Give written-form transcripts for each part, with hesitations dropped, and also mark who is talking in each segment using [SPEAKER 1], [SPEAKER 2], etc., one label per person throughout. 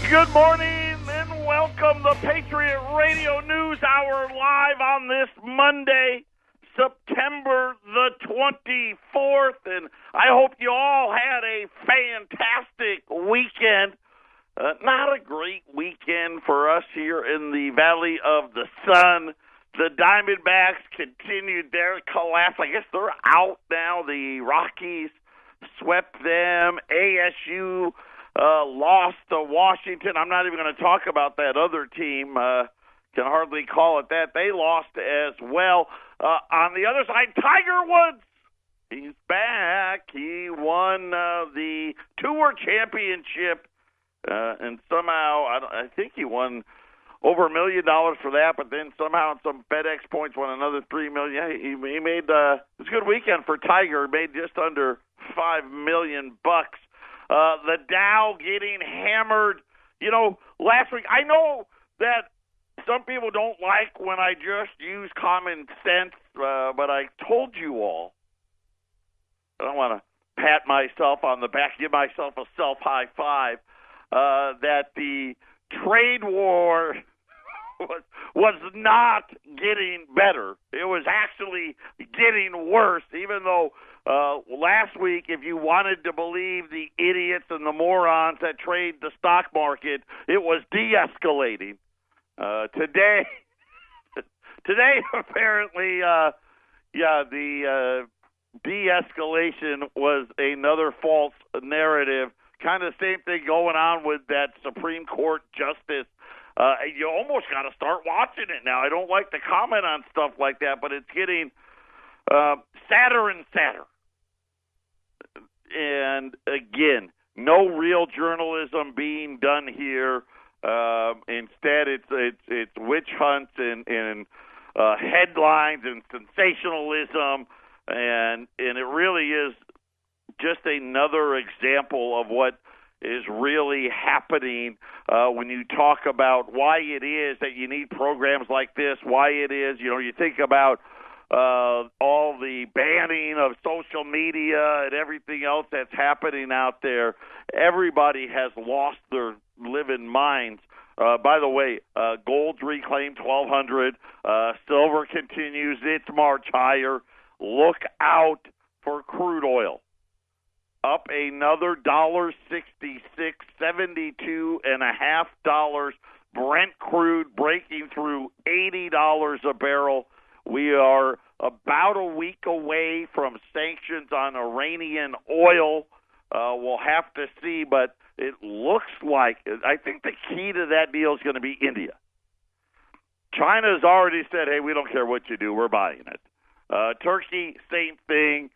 [SPEAKER 1] Good morning and welcome to Patriot Radio News Hour live on this Monday, September the 24th. And I hope you all had a fantastic weekend. Not a great weekend for us here in the Valley of the Sun. The Diamondbacks continued their collapse. I guess they're out now. The Rockies swept them. ASU lost to Washington. I'm not even going to talk about that other team. Can hardly call it that. They lost as well. On the other side, Tiger Woods. He's back. He won the Tour Championship, and somehow I think he won over $1 million for that. But then somehow in some FedEx points won another $3 million. Yeah, he made it was a good weekend for Tiger. He made just under $5 million. The Dow getting hammered. You know, last week, I know that some people don't like when I just use common sense, but I told you all, I don't want to pat myself on the back, give myself a self-high five, that the trade war was not getting better. It was actually getting worse, even though last week, if you wanted to believe the idiots and the morons that trade the stock market, it was de-escalating. Today, apparently, the de-escalation was another false narrative. Kind of same thing going on with that Supreme Court justice. You almost got to start watching it now. I don't like to comment on stuff like that, but it's getting sadder and sadder. And again, no real journalism being done here. Instead, it's witch hunts and headlines and sensationalism, and it really is just another example of what is really happening when you talk about why it is that you need programs like this, why it is, you think about all the banning of social media and everything else that's happening out there. Everybody has lost their living minds. By the way, gold's reclaimed 1,200. Silver continues its march higher. Look out for crude oil. Up another $1.66, $72.50. Brent crude breaking through $80 a barrel. We are about a week away from sanctions on Iranian oil. We'll have to see, but it looks like, I think the key to that deal is going to be India. China's already said, hey, we don't care what you do, we're buying it. Turkey, same thing.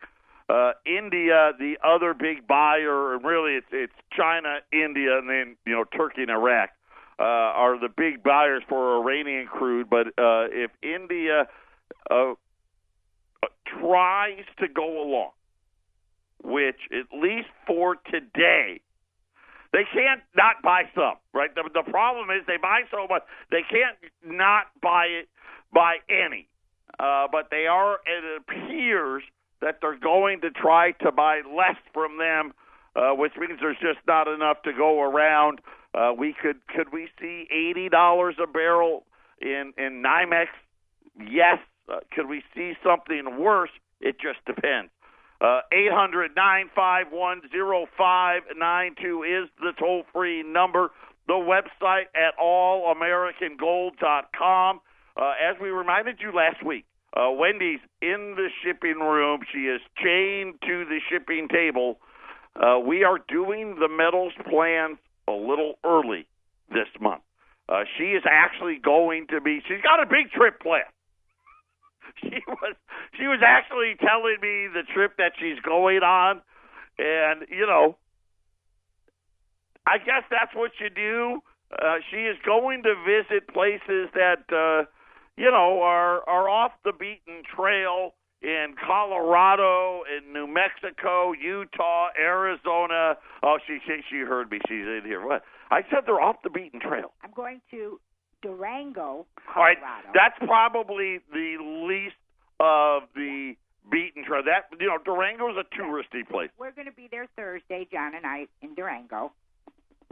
[SPEAKER 1] India, the other big buyer, and really it's China, India, and then Turkey and Iraq are the big buyers for Iranian crude. But if India tries to go along, which at least for today, they can't not buy some, right? The problem is they buy so much, they can't not buy it by any. But they are, it appears that they're going to try to buy less from them, which means there's just not enough to go around. Could we see $80 a barrel in NYMEX? Yes. Could we see something worse? It just depends. 800-951-0592 is the toll-free number. The website at allamericangold.com. As we reminded you last week, Wendy's in the shipping room. She is chained to the shipping table. We are doing the metals plans a little early this month. She is actually going to be – she's got a big trip planned. She was actually telling me the trip that she's going on, and, I guess that's what you do. She is going to visit places that, are off the beaten trail in Colorado, in New Mexico, Utah, Arizona. Oh, she heard me. She's in here. What? I said they're off the beaten trail.
[SPEAKER 2] I'm going to Durango, Colorado.
[SPEAKER 1] All right, that's probably the least of the beaten trail. That Durango's a touristy place.
[SPEAKER 2] We're going to be there Thursday, John and I, in Durango,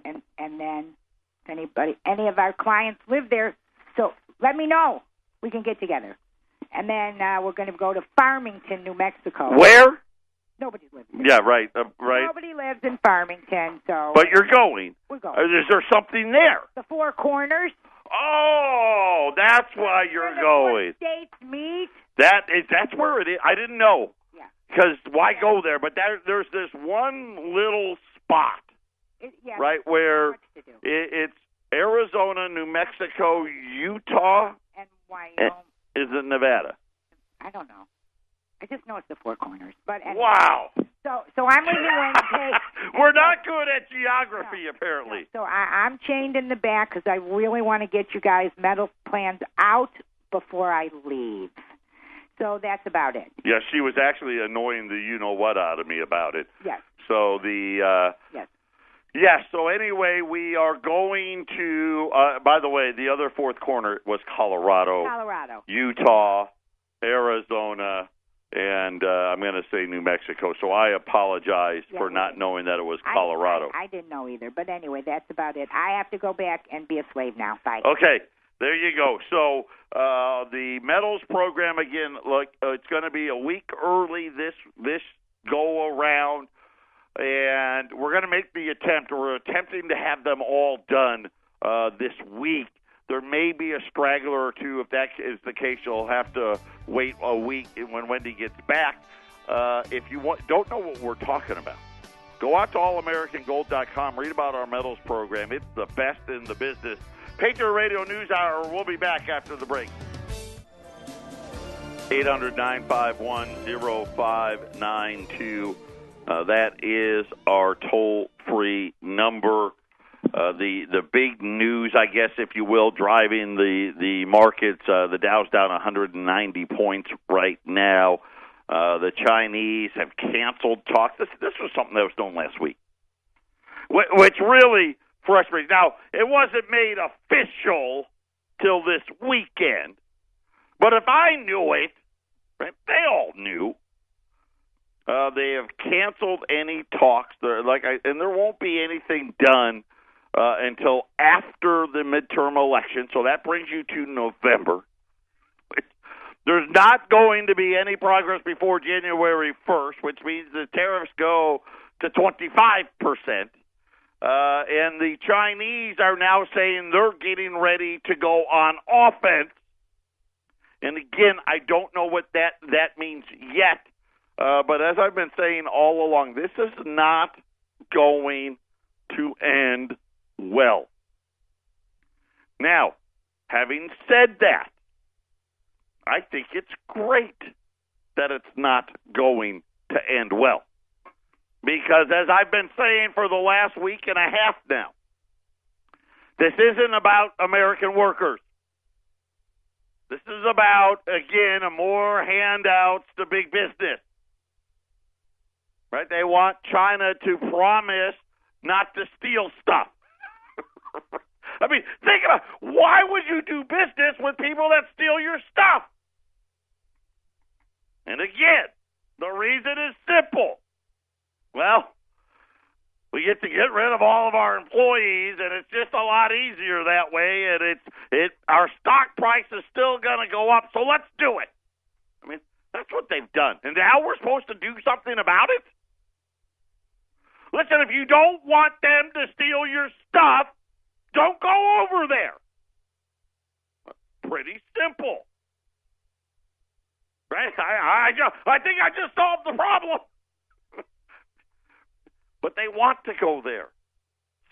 [SPEAKER 2] and then any of our clients live there, so let me know. We can get together. And then we're going to go to Farmington, New Mexico.
[SPEAKER 1] Where?
[SPEAKER 2] Nobody lives there.
[SPEAKER 1] Yeah, right, right.
[SPEAKER 2] Nobody lives in Farmington, so...
[SPEAKER 1] But you're going.
[SPEAKER 2] We're going.
[SPEAKER 1] Is there something there?
[SPEAKER 2] The Four Corners.
[SPEAKER 1] Oh, that's why you're going.
[SPEAKER 2] Where the states meet.
[SPEAKER 1] That's where it is. I didn't know.
[SPEAKER 2] Yeah.
[SPEAKER 1] Because why go there? But there's this one little spot, right, where it's Arizona, New Mexico, Utah,
[SPEAKER 2] and Wyoming.
[SPEAKER 1] Is it Nevada?
[SPEAKER 2] I don't know. I just know it's the Four Corners. But anyway.
[SPEAKER 1] Wow.
[SPEAKER 2] So I'm leaving Wednesday.
[SPEAKER 1] We're not good at geography, apparently.
[SPEAKER 2] No. So I'm chained in the back because I really want to get you guys metal plans out before I leave. So that's about it.
[SPEAKER 1] Yeah, she was actually annoying the you-know-what out of me about it.
[SPEAKER 2] Yes.
[SPEAKER 1] So
[SPEAKER 2] Yes.
[SPEAKER 1] Yes, so anyway, we are going to, by the way, the other fourth corner was Colorado. Utah, Arizona, and I'm going to say New Mexico. So I apologize for not knowing that it was Colorado.
[SPEAKER 2] I didn't know either. But anyway, that's about it. I have to go back and be a slave now. Bye.
[SPEAKER 1] Okay, there you go. So the metals program, again, look, it's going to be a week early this go-around. And we're going to make the attempt. We're attempting to have them all done this week. There may be a straggler or two. If that is the case, you'll have to wait a week when Wendy gets back. If you don't know what we're talking about, go out to allamericangold.com. Read about our metals program. It's the best in the business. Patriot Radio News Hour. We'll be back after the break. 800-951-0592. That is our toll-free number. The big news, I guess, if you will, driving the markets. The Dow's down 190 points right now. The Chinese have canceled talks. This was something that was done last week, which really frustrates. Now, it wasn't made official till this weekend, but if I knew it, right, they all knew. They have canceled any talks. And there won't be anything done until after the midterm election. So that brings you to November. There's not going to be any progress before January 1st, which means the tariffs go to 25%. And the Chinese are now saying they're getting ready to go on offense. And again, I don't know what that means yet. But as I've been saying all along, this is not going to end well. Now, having said that, I think it's great that it's not going to end well. Because as I've been saying for the last week and a half now, this isn't about American workers. This is about, again, more handouts to big business. Right? They want China to promise not to steal stuff. I mean, think about why would you do business with people that steal your stuff? And again, the reason is simple. Well, we get to get rid of all of our employees, and it's just a lot easier that way. And our stock price is still going to go up, so let's do it. I mean, that's what they've done, and now we're supposed to do something about it. Listen, if you don't want them to steal your stuff, don't go over there. Pretty simple. Right? I think I just solved the problem. But they want to go there.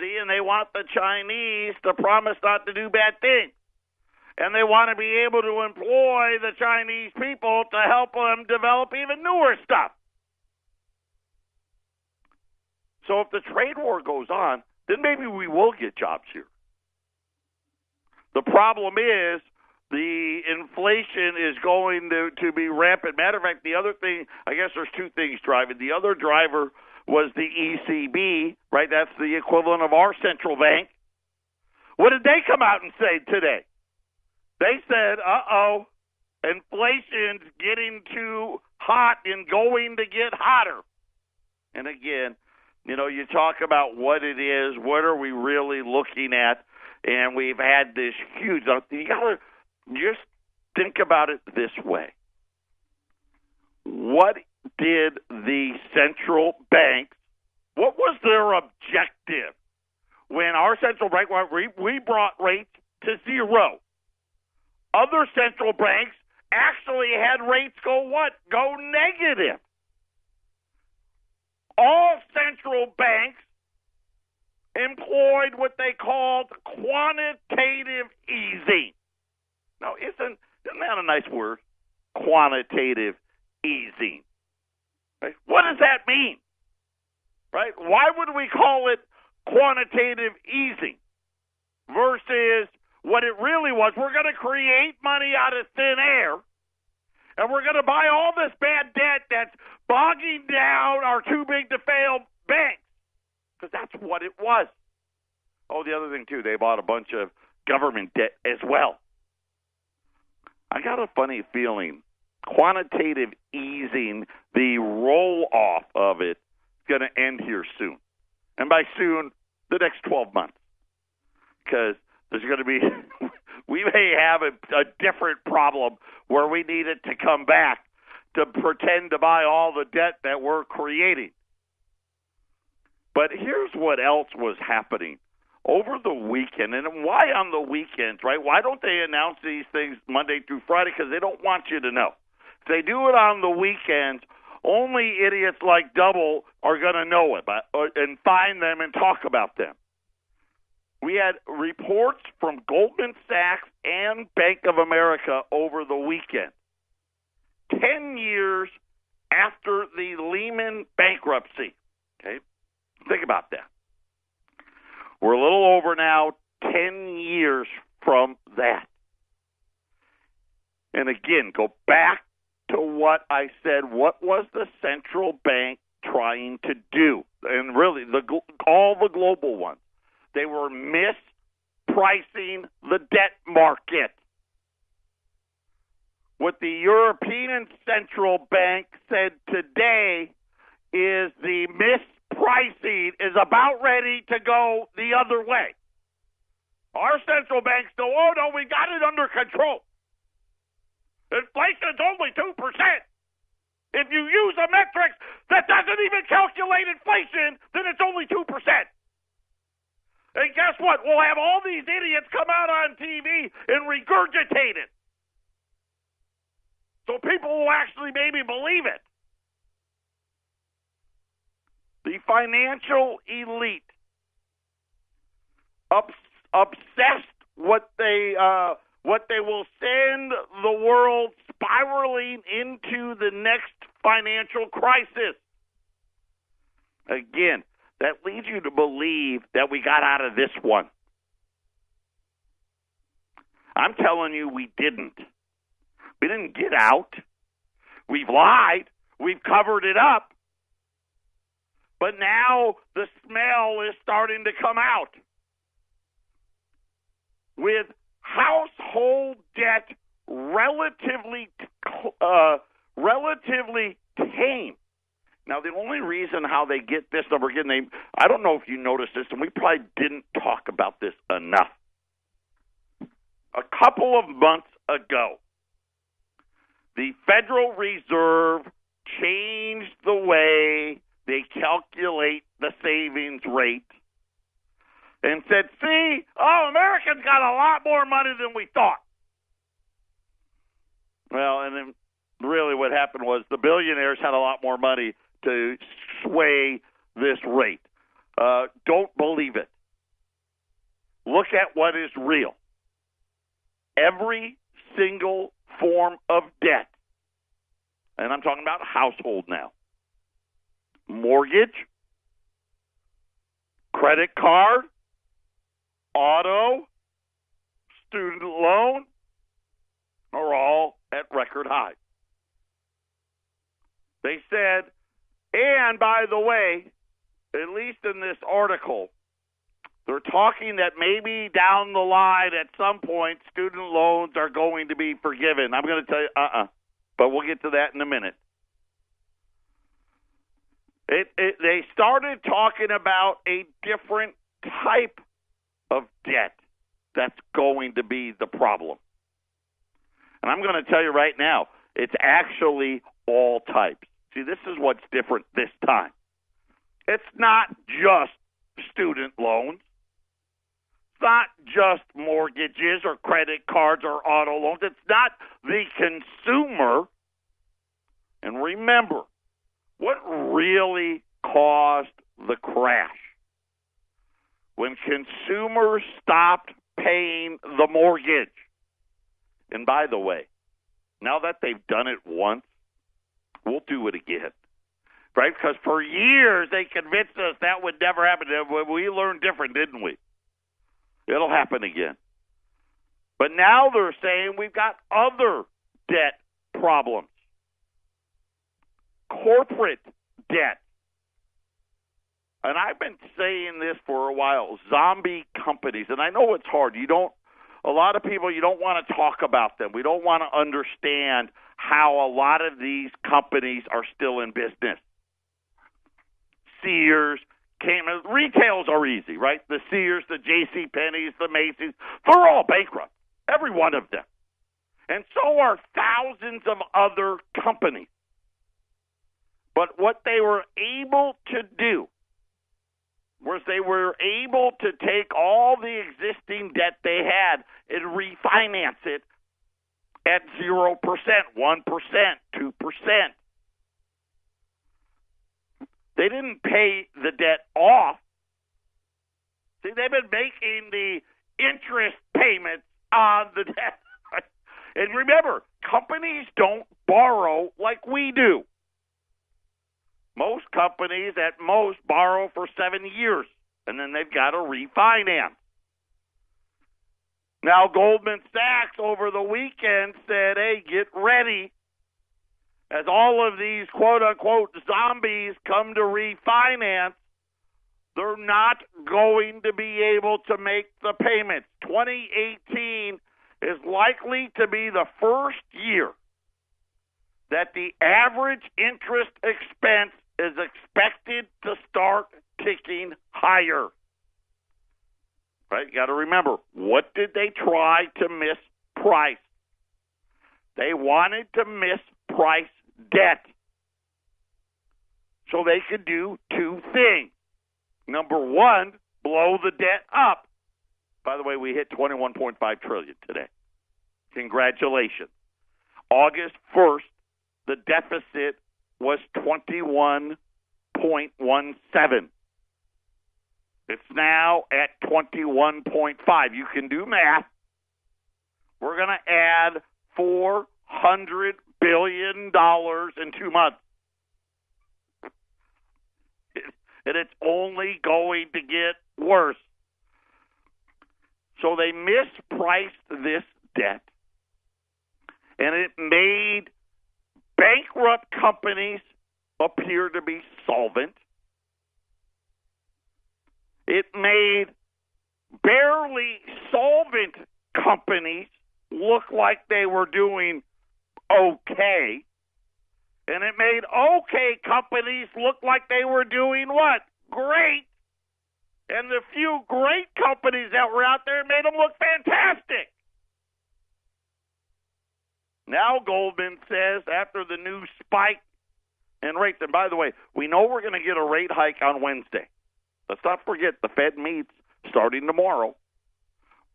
[SPEAKER 1] See, and they want the Chinese to promise not to do bad things. And they want to be able to employ the Chinese people to help them develop even newer stuff. So if the trade war goes on, then maybe we will get jobs here. The problem is the inflation is going to be rampant. Matter of fact, the other thing, I guess there's two things driving. The other driver was the ECB, right? That's the equivalent of our central bank. What did they come out and say today? They said, inflation's getting too hot and going to get hotter. And again, you talk about what it is, what are we really looking at? And we've had this huge, you got to just think about it this way. What did the central banks, what was their objective when our central bank, we brought rates to zero? Other central banks actually had rates go what? Go negative. All central banks employed what they called quantitative easing. Now, isn't that a nice word? Quantitative easing. Right? What does that mean? Right? Why would we call it quantitative easing versus what it really was? We're going to create money out of thin air, and we're going to buy all this bad debt that's bogging down our too-big-to-fail banks, because that's what it was. Oh, the other thing, too, they bought a bunch of government debt as well. I got a funny feeling quantitative easing, the roll-off of it, is going to end here soon. And by soon, the next 12 months. Because there's going to be, we may have a different problem where we need it to come back to pretend to buy all the debt that we're creating. But here's what else was happening over the weekend. And why on the weekends, right? Why don't they announce these things Monday through Friday? Because they don't want you to know. If they do it on the weekends, only idiots like Double are going to know it and find them and talk about them. We had reports from Goldman Sachs and Bank of America over the weekend. 10 years after the Lehman bankruptcy. Okay? Think about that. We're a little over now 10 years from that. And again, go back to what I said. What was the central bank trying to do? And really, all the global ones. They were mispricing the debt market. What the European Central Bank said today is the mispricing is about ready to go the other way. Our central banks know, oh, no, we got it under control. Inflation is only 2%. If you use a metric that doesn't even calculate inflation, then it's only 2%. And guess what? We'll have all these idiots come out on TV and regurgitate it. So people will actually maybe believe it. The financial elite obsessed what they will send the world spiraling into the next financial crisis. Again, that leads you to believe that we got out of this one. I'm telling you, we didn't. We didn't get out. We've lied. We've covered it up. But now the smell is starting to come out. With household debt relatively tame. Now, the only reason how they get this number, again, I don't know if you noticed this, and we probably didn't talk about this enough. A couple of months ago, the Federal Reserve changed the way they calculate the savings rate and said, see, Americans got a lot more money than we thought. Well, and then really what happened was the billionaires had a lot more money to sway this rate. Don't believe it. Look at what is real. Every single form of debt, and I'm talking about household now, mortgage, credit card, auto, student loan, are all at record highs. They said, and by the way, at least in this article, they're talking that maybe down the line at some point student loans are going to be forgiven. I'm going to tell you, but we'll get to that in a minute. They started talking about a different type of debt. going to be the problem. And I'm going to tell you right now, it's actually all types. See, this is what's different this time. It's not just student loans. It's not just mortgages or credit cards or auto loans. It's not the consumer. And remember, what really caused the crash? When consumers stopped paying the mortgage. And by the way, now that they've done it once, we'll do it again. Right? Because for years they convinced us that would never happen. We learned different, didn't we? It'll happen again. But now they're saying we've got other debt problems. Corporate debt. And I've been saying this for a while, zombie companies. And I know it's hard. A lot of people, you don't want to talk about them. We don't want to understand how a lot of these companies are still in business. Sears, retails are easy, right? The Sears, the JCPenney's, the Macy's, they're all bankrupt, every one of them. And so are thousands of other companies. But what they were able to do was they were able to take all the existing debt they had and refinance it at 0%, 1%, 2%. They didn't pay the debt off. See, they've been making the interest payments on the debt. And remember, companies don't borrow like we do. Most companies at most borrow for 7 years, and then they've got to refinance. Now, Goldman Sachs over the weekend said, hey, get ready. As all of these quote-unquote zombies come to refinance, they're not going to be able to make the payments. 2018 is likely to be the first year that the average interest expense is expected to start ticking higher. Right? You got to remember, what did they try to misprice? They wanted to misprice debt so they could do two things. Number one, blow the debt up. By the way, we hit $21.5 trillion today. Congratulations. August 1st, the deficit was 21.17. It's now at 21.5. You can do math. We're going to add $400 billion in 2 months. And it's only going to get worse. So they mispriced this debt, and it made bankrupt companies appear to be solvent. It made barely solvent companies look like they were doing okay. And it made okay companies look like they were doing what? Great. And the few great companies that were out there made them look fantastic. Now Goldman says after the new spike in rates, and by the way, we know we're going to get a rate hike on Wednesday. Let's not forget the Fed meets starting tomorrow.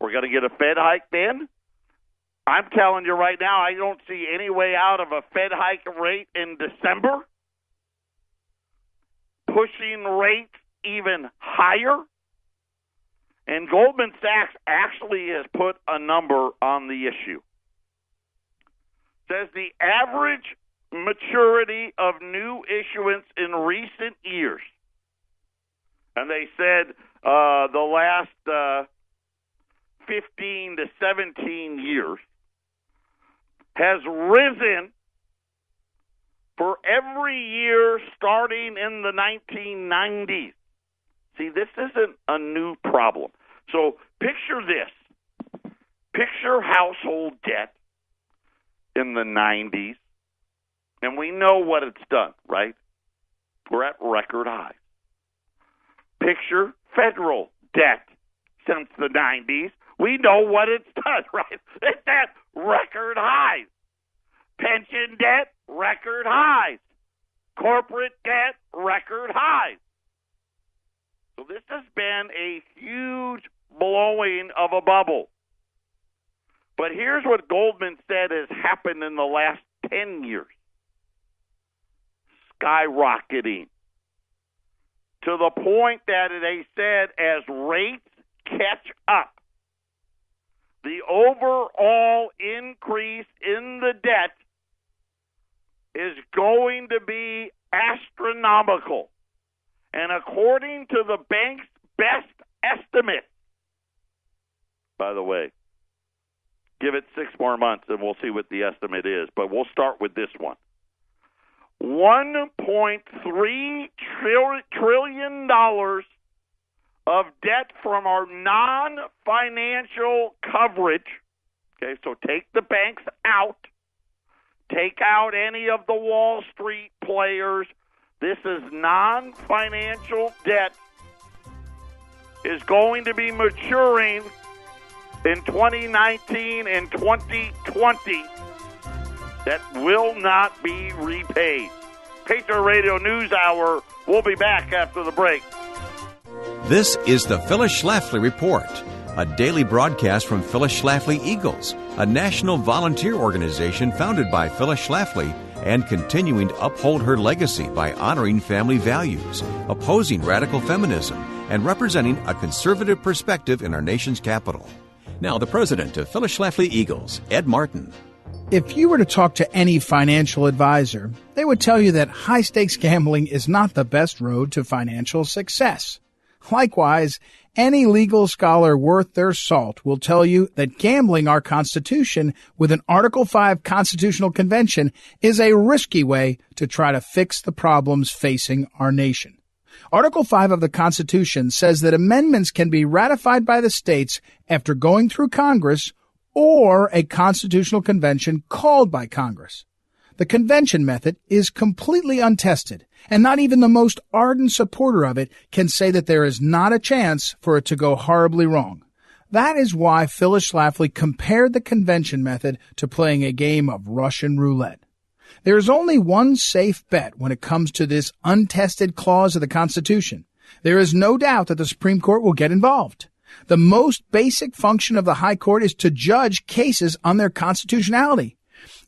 [SPEAKER 1] We're going to get a Fed hike then. I'm telling you right now, I don't see any way out of a Fed hike rate in December, pushing rates even higher. And Goldman Sachs actually has put a number on the issue. Says the average maturity of new issuance in recent years, and they said the last 15 to 17 years, has risen for every year starting in the 1990s. See, this isn't a new problem. So picture this. Picture household debt in the 90s, and we know what it's done, right? We're at record highs. Picture federal debt since the 90s. We know what it's done, right? It's at record highs. Pension debt, record highs. Corporate debt, record highs. So this has been a huge blowing of a bubble. But here's what Goldman said has happened in the last 10 years. Skyrocketing. To the point that they said as rates catch up, the overall increase in the debt is going to be astronomical. And according to the bank's best estimate, by the way, give it 6 more months and we'll see what the estimate is. But we'll start with this one. $1.3 trillion of debt from our non-financial coverage. Okay, so take the banks out. Take out any of the Wall Street players. This is non-financial debt. Is going to be maturing in 2019 and 2020 that will not be repaid. Patriot Radio News Hour. We'll be back after the break.
[SPEAKER 3] This is the Phyllis Schlafly Report, a daily broadcast from Phyllis Schlafly Eagles, a national volunteer organization founded by Phyllis Schlafly and continuing to uphold her legacy by honoring family values, opposing radical feminism, and representing a conservative perspective in our nation's capital. Now, the president of Phyllis Schlafly Eagles, Ed Martin.
[SPEAKER 4] If you were to talk to any financial advisor, they would tell you that high-stakes gambling is not the best road to financial success. Likewise, any legal scholar worth their salt will tell you that gambling our Constitution with an Article 5 constitutional convention is a risky way to try to fix the problems facing our nation. Article 5 of the Constitution says that amendments can be ratified by the states after going through Congress or a constitutional convention called by Congress. The convention method is completely untested, and not even the most ardent supporter of it can say that there is not a chance for it to go horribly wrong. That is why Phyllis Schlafly compared the convention method to playing a game of Russian roulette. There is only one safe bet when it comes to this untested clause of the Constitution. There is no doubt that the Supreme Court will get involved. The most basic function of the High Court is to judge cases on their constitutionality.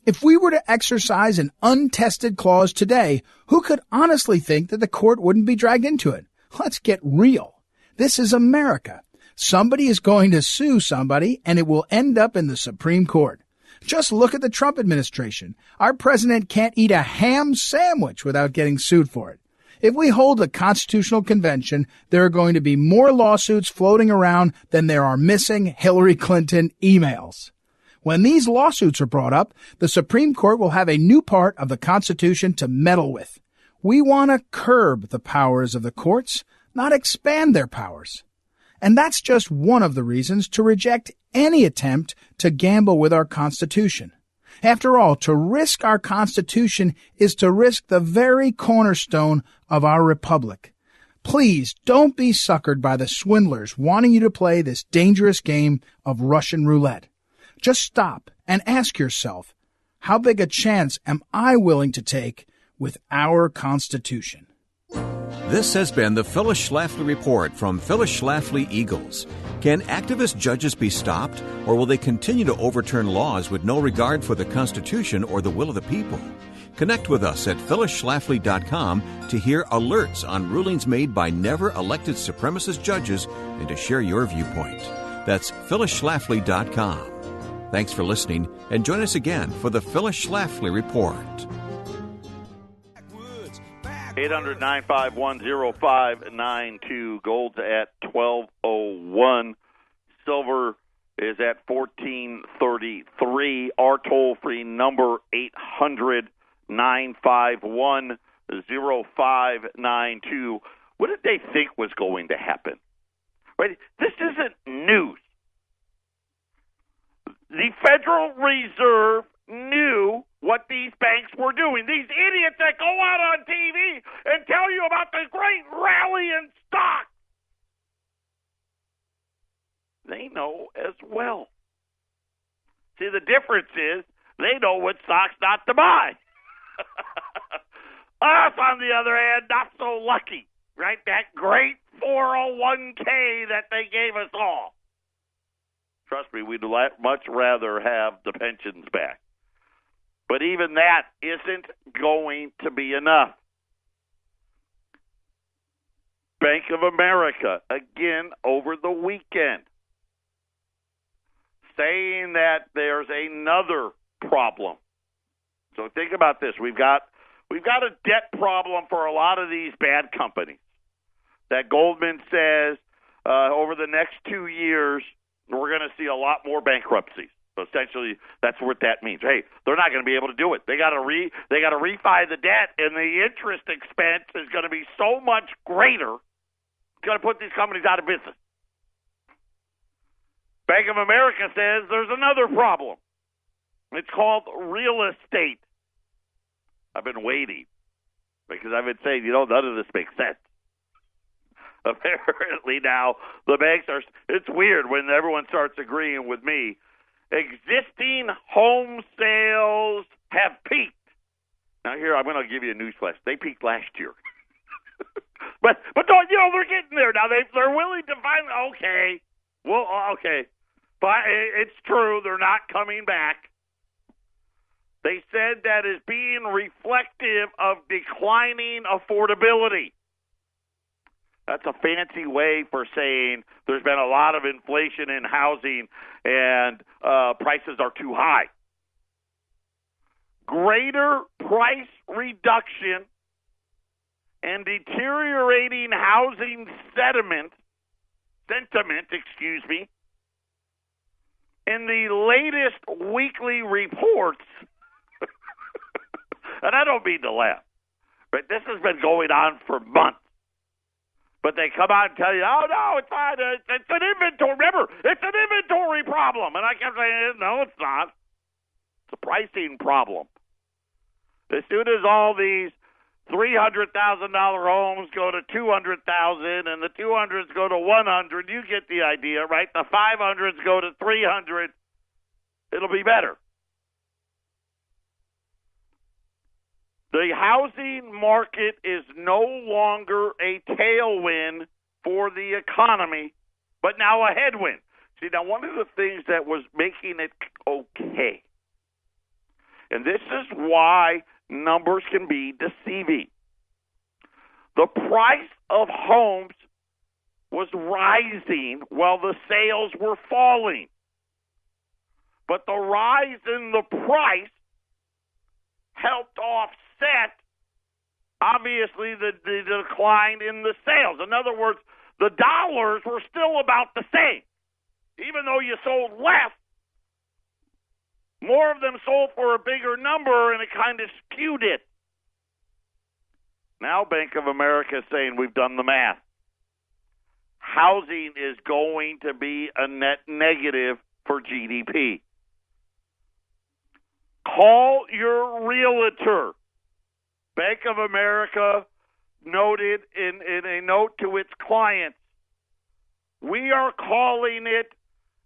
[SPEAKER 4] If we were to exercise an untested clause today, who could honestly think that the court wouldn't be dragged into it? Let's get real. This is America. Somebody is going to sue somebody, and it will end up in the Supreme Court. Just look at the Trump administration. Our president can't eat a ham sandwich without getting sued for it. If we hold a constitutional convention, there are going to be more lawsuits floating around than there are missing Hillary Clinton emails. When these lawsuits are brought up, the Supreme Court will have a new part of the Constitution to meddle with. We want to curb the powers of the courts, not expand their powers. And that's just one of the reasons to reject any attempt to gamble with our Constitution. After all, to risk our Constitution is to risk the very cornerstone of our republic. Please don't be suckered by the swindlers wanting you to play this dangerous game of Russian roulette. Just stop and ask yourself, how big a chance am I willing to take with our Constitution?
[SPEAKER 3] This has been the Phyllis Schlafly Report from Phyllis Schlafly Eagles. Can activist judges be stopped, or will they continue to overturn laws with no regard for the Constitution or the will of the people? Connect with us at phyllisschlafly.com to hear alerts on rulings made by never-elected supremacist judges and to share your viewpoint. That's phyllisschlafly.com. Thanks for listening, and join us again for the Phyllis Schlafly Report.
[SPEAKER 1] 800-951-0592. Gold's at 1201. Silver is at 1433. Our toll-free number, 800-951-0592. What did they think was going to happen? Right? This isn't news. The Federal Reserve knew what these banks were doing. These idiots that go out on TV and tell you about the great rally in stock. they know as well. See, the difference is they know what stocks not to buy. Us, on the other hand, not so lucky, right? That great 401k that they gave us all. Trust me, we'd much rather have the pensions back. But even that isn't going to be enough. Bank of America, again, over the weekend, saying that there's another problem. So think about this. We've got a debt problem for a lot of these bad companies. That Goldman says over the next 2 years, we're going to see a lot more bankruptcies. So essentially, that's what that means. Hey, they're not going to be able to do it. They got to refi the debt, and the interest expense is going to be so much greater. It's going to put these companies out of business. Bank of America says there's another problem. It's called real estate. I've been waiting because I've been saying, none of this makes sense. Apparently now the banks are, it's weird when everyone starts agreeing with me. Existing home sales have peaked. Now here, I'm going to give you a newsflash. They peaked last year. but don't, they're getting there now. They're willing to find, okay. Well, okay. But it's true. They're not coming back. They said that is being reflective of declining affordability. That's a fancy way for saying there's been a lot of inflation in housing and prices are too high. Greater price reduction and deteriorating housing sentiment, in the latest weekly reports, and I don't mean to laugh, but this has been going on for months. But they come out and tell you, oh, no, it's fine. It's an inventory. Remember, it's an inventory problem. And I kept saying, no, it's not. It's a pricing problem. As soon as all these $300,000 homes go to $200,000 and the 200s go to 100, you get the idea, right? The 500s go to 300, it'll be better. The housing market is no longer a tailwind for the economy, but now a headwind. See, now one of the things that was making it okay, and this is why numbers can be deceiving. The price of homes was rising while the sales were falling. But the rise in the price helped offset, obviously, the decline in the sales. In other words, the dollars were still about the same. Even though you sold less, more of them sold for a bigger number, and it kind of skewed it. Now Bank of America is saying we've done the math. Housing is going to be a net negative for GDP. Call your realtor. Bank of America noted in a note to its clients, we are calling it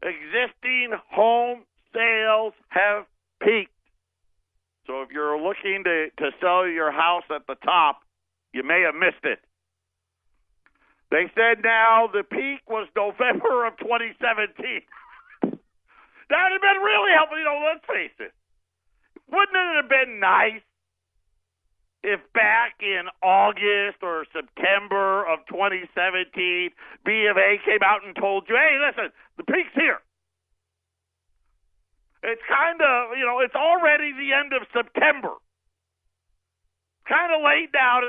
[SPEAKER 1] existing home sales have peaked. So if you're looking to sell your house at the top, you may have missed it. They said now the peak was November of 2017. That would have been really helpful. Let's face it. Wouldn't it have been nice if back in August or September of 2017, B of A came out and told you, hey, listen, the peak's here. It's kind of, it's already the end of September. Kind of late now.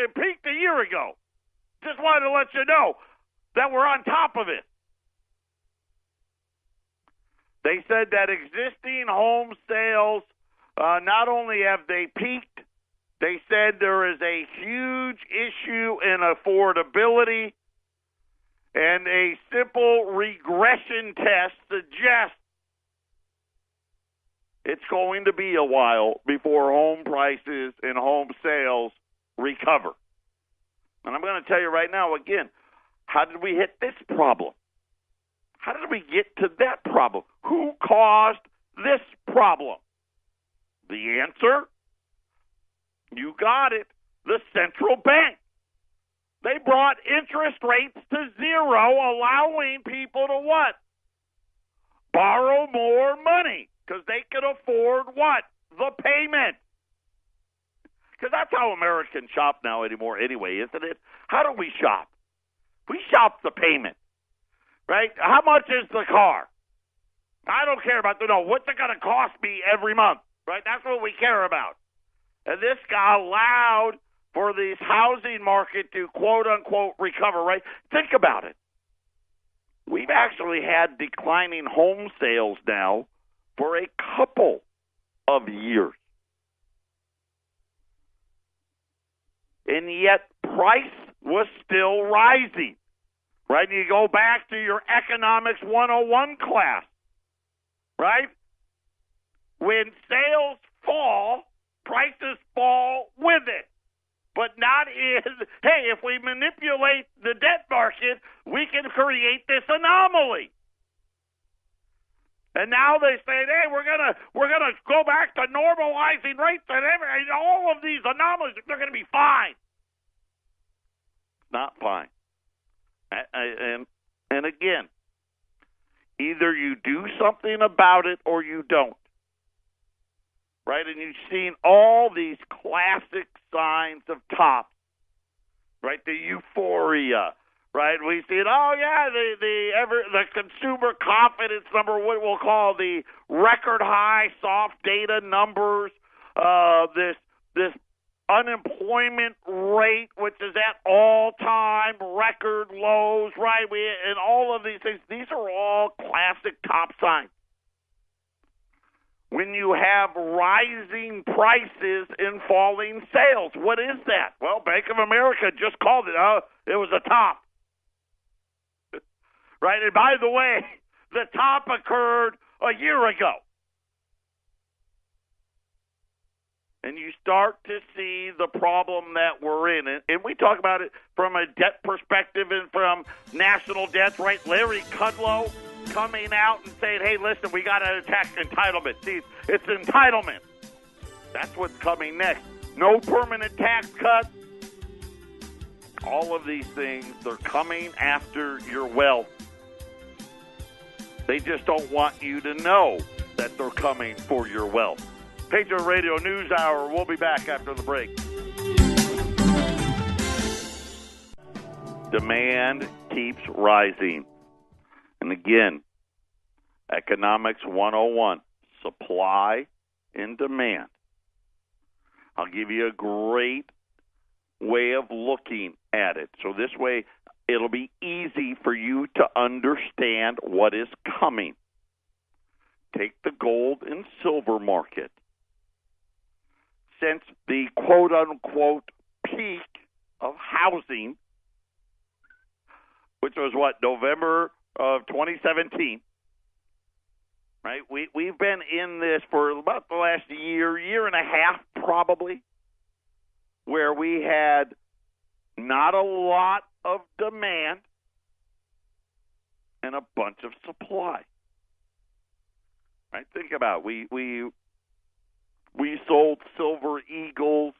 [SPEAKER 1] It peaked a year ago. Just wanted to let you know that we're on top of it. They said that existing home sales, not only have they peaked, they said there is a huge issue in affordability, and a simple regression test suggests it's going to be a while before home prices and home sales recover. And I'm going to tell you right now, again, how did we hit this problem? How did we get to that problem? Who caused this problem? The answer? You got it. The central bank. They brought interest rates to zero, allowing people to what? Borrow more money because they could afford what? The payment. Because that's how Americans shop now anymore anyway, isn't it? How do we shop? We shop the payment, right? How much is the car? I don't care about what's it going to cost me every month, right? That's what we care about. And this guy allowed for this housing market to quote-unquote recover, right? Think about it. We've actually had declining home sales now for a couple of years. And yet price was still rising, right? You go back to your Economics 101 class, right? When sales fall, prices fall with it. But not hey, if we manipulate the debt market, we can create this anomaly. And now they say, hey, we're gonna go back to normalizing rates and all of these anomalies, they're gonna be fine. Not fine. And again, either you do something about it or you don't. Right? And you've seen all these classic signs of tops, right? The euphoria, right? We've seen, the consumer confidence number, what we'll call the record high soft data numbers, this unemployment rate, which is at all-time record lows, right? And all of these things, these are all classic top signs. When you have rising prices and falling sales, what is that? Well, Bank of America just called it. It was a top. Right? And by the way, the top occurred a year ago. And you start to see the problem that we're in. And we talk about it from a debt perspective and from national debts, right? Larry Kudlow coming out and saying, hey, listen, we got to attack entitlement. See, it's entitlement. That's what's coming next. No permanent tax cuts. All of these things, they're coming after your wealth. They just don't want you to know that they're coming for your wealth. Patriot Radio News Hour. We'll be back after the break. Demand keeps rising. And again, Economics 101, supply and demand. I'll give you a great way of looking at it. So this way, it'll be easy for you to understand what is coming. Take the gold and silver market. Since the quote-unquote peak of housing, which was November of 2017, right? We've been in this for about the last year and a half probably, where we had not a lot of demand and a bunch of supply. Right? Think about it. We sold Silver Eagles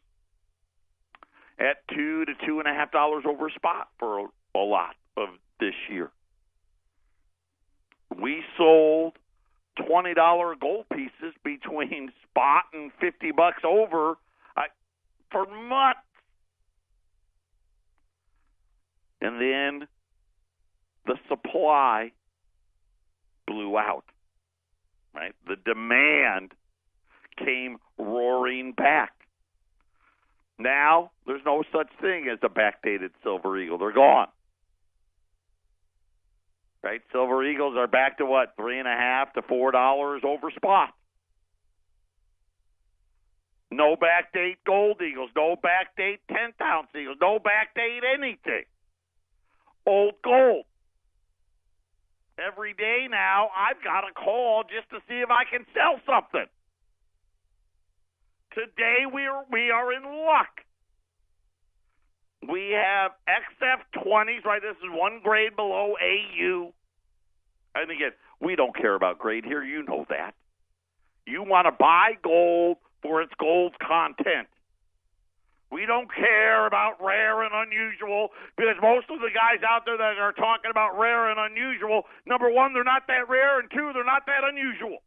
[SPEAKER 1] at $2 to $2.50 over spot for a lot of this year. We sold $20 gold pieces between spot and $50 over for months. And then the supply blew out. Right? The demand came roaring back. Now, there's no such thing as a backdated Silver Eagle. They're gone. Right? Silver Eagles are back to $3.50 to $4 over spot. No backdate gold eagles, no backdate 10th-ounce eagles, no backdate anything. Old gold. Every day now, I've got a call just to see if I can sell something. Today, we are in luck. We have XF20s, right? This is one grade below AU. And again, we don't care about grade here. You know that. You want to buy gold for its gold content. We don't care about rare and unusual because most of the guys out there that are talking about rare and unusual, number one, they're not that rare, and two, they're not that unusual.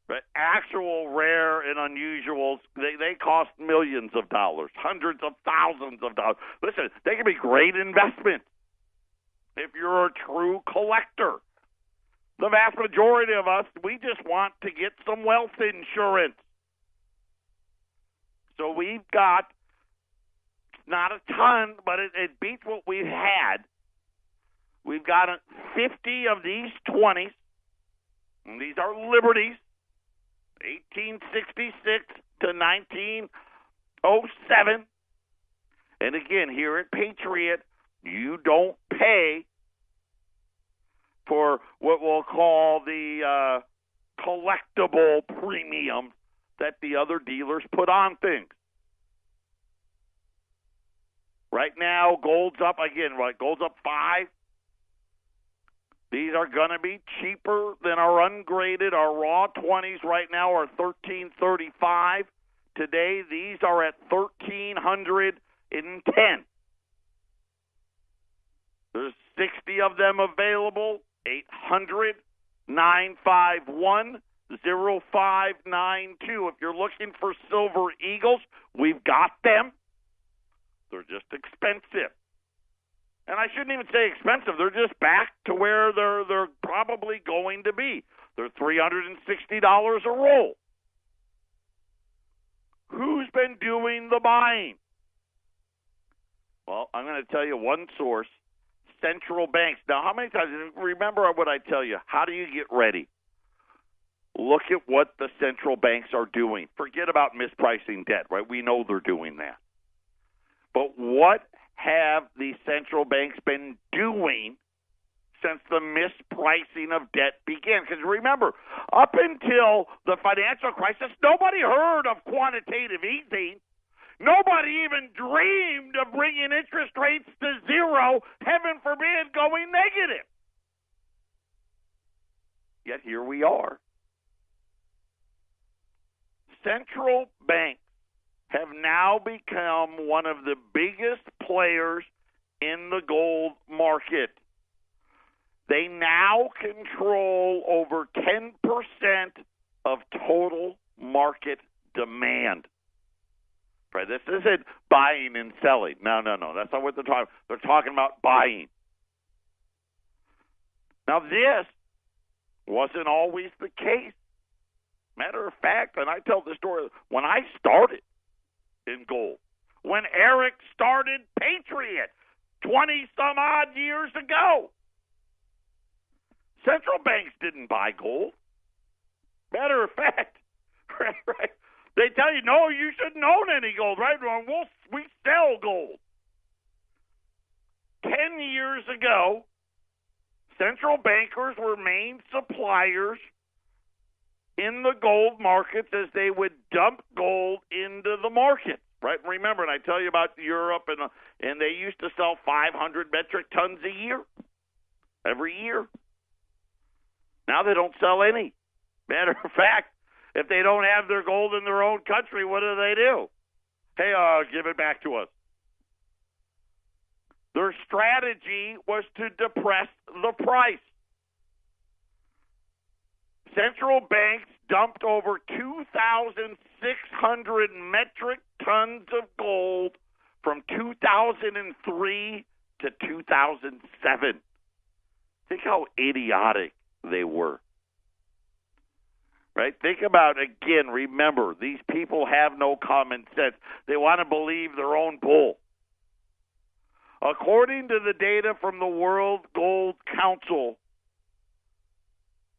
[SPEAKER 1] But actual rare and unusuals, they cost millions of dollars, hundreds of thousands of dollars. Listen, they can be great investments if you're a true collector. The vast majority of us, we just want to get some wealth insurance. So we've got, not a ton, but it beats what we've had. We've got 50 of these 20s, and these are Liberties, 1866 to 1907. And again, here at Patriot, you don't pay for what we'll call the collectible premium that the other dealers put on things. Right now, gold's up again, right? Gold's up 5. These are going to be cheaper than our ungraded. Our raw 20s right now are $1,335. Today, these are at $1,310. There's 60 of them available. 800-951-0592. If you're looking for Silver Eagles, we've got them. They're just expensive. And I shouldn't even say expensive. They're just back to where they're probably going to be. They're $360 a roll. Who's been doing the buying? Well, I'm going to tell you one source, central banks. Now, how many times, remember what I tell you, how do you get ready? Look at what the central banks are doing. Forget about mispricing debt, right? We know they're doing that. But what have the central banks been doing since the mispricing of debt began? Because remember, up until the financial crisis, nobody heard of quantitative easing. Nobody even dreamed of bringing interest rates to zero, heaven forbid, going negative. Yet here we are. Central banks have now become one of the biggest players in the gold market. They now control over 10% of total market demand. Right? This isn't buying and selling. No. That's not what they're talking about. They're talking about buying. Now, this wasn't always the case. Matter of fact, and I tell the story, when I started in gold, when Eric started Patriot 20-some-odd years ago, central banks didn't buy gold. Matter of fact, right? They tell you, no, you shouldn't own any gold, right? We sell gold. 10 years ago, central bankers were main suppliers in the gold markets as they would dump gold into the market, right? Remember, and I tell you about Europe, and they used to sell 500 metric tons a year, every year. Now they don't sell any. Matter of fact, if they don't have their gold in their own country, what do? Hey, give it back to us. Their strategy was to depress the price. Central banks dumped over 2,600 metric tons of gold from 2003 to 2007. Think how idiotic they were. Right? Think about, again, remember, these people have no common sense. They want to believe their own bull. According to the data from the World Gold Council,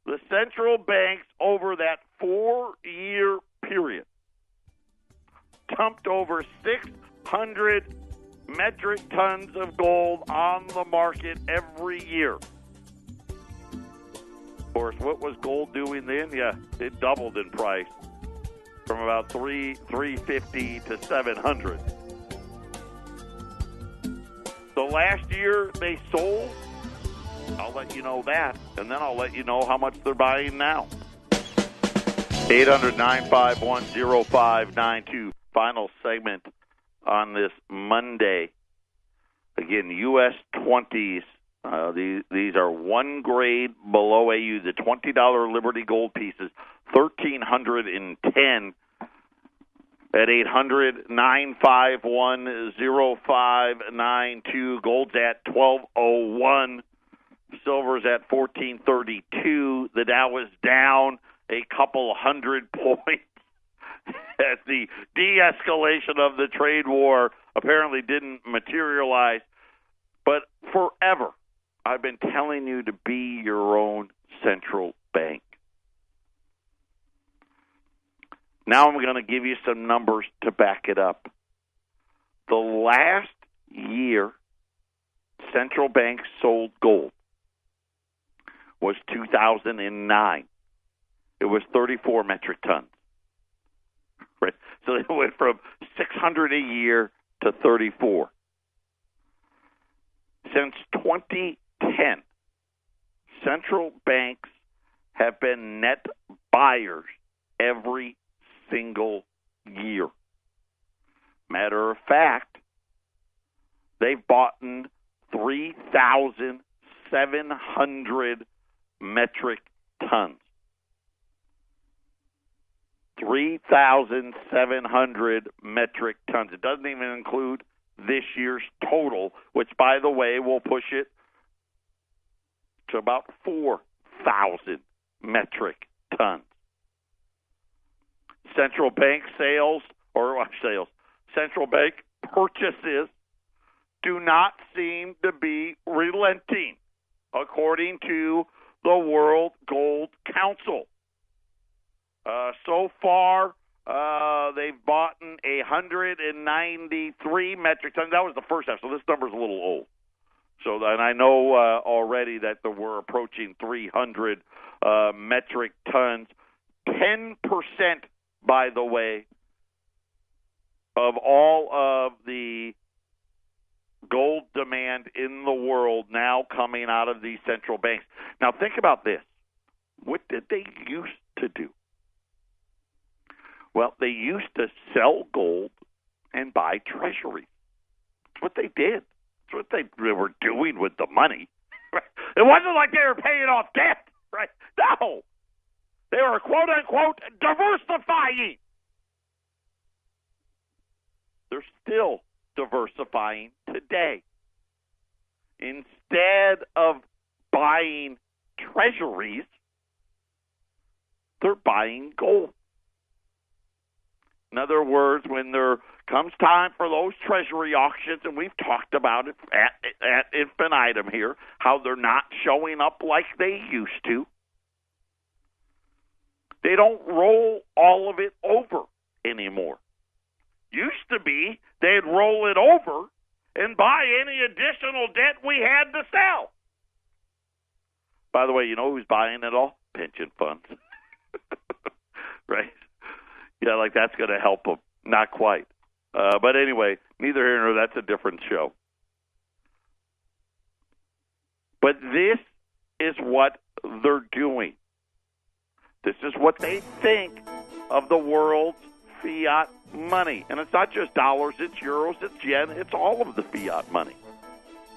[SPEAKER 1] the central banks over that 4-year period dumped over 600 metric tons of gold on the market every year. Of course, what was gold doing then? Yeah, it doubled in price from about $350 to $700. the last year they sold, I'll let you know that, and then I'll let you know how much they're buying now. 800-951-0592. Final segment on this Monday. Again, U.S. 20s. These are one grade below AU. The $20 Liberty Gold pieces, $1,310 at 800-951-0592. Gold's at $1,201. Silver's at $1,432. The Dow is down a couple hundred points as the de-escalation of the trade war apparently didn't materialize. But forever, I've been telling you to be your own central bank. Now I'm going to give you some numbers to back it up. The last year central banks sold gold was 2009. It was 34 metric tons. Right? So it went from 600 a year to 34. Since 2010, central banks have been net buyers every single year. Matter of fact, they've bought 3,700 metric tons. 3,700 metric tons. It doesn't even include this year's total, which, by the way, will push it to about 4,000 metric tons. Central bank central bank purchases do not seem to be relenting, according to the World Gold Council. So far, they've bought 193 metric tons. That was the first half, so this number's a little old. So, and I know already that we're approaching 300 metric tons. 10%, by the way, of all of the gold demand in the world now coming out of these central banks. Now, think about this. What did they used to do? Well, they used to sell gold and buy treasuries. That's what they did. That's what they were doing with the money. It wasn't like they were paying off debt, right? No. They were, quote, unquote, diversifying. They're still diversifying today. Instead of buying treasuries, they're buying gold. In other words, when there comes time for those treasury auctions, and we've talked about it at infinitum here, how they're not showing up like they used to, they don't roll all of it over anymore. Used to be they'd roll it over and buy any additional debt we had to sell. By the way, you know who's buying it all? Pension funds. Right? Yeah, like that's going to help them. Not quite. But anyway, neither here nor there, that's a different show. But this is what they're doing. This is what they think of the world's fiat money. And it's not just dollars, it's euros, it's yen, it's all of the fiat money.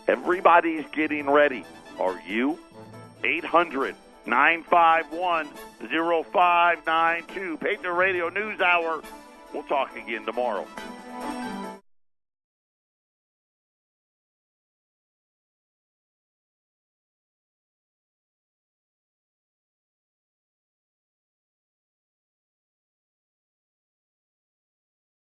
[SPEAKER 1] Everybody's getting ready. Are you? 800-951-0592. Patriot Radio News Hour. We'll talk again tomorrow.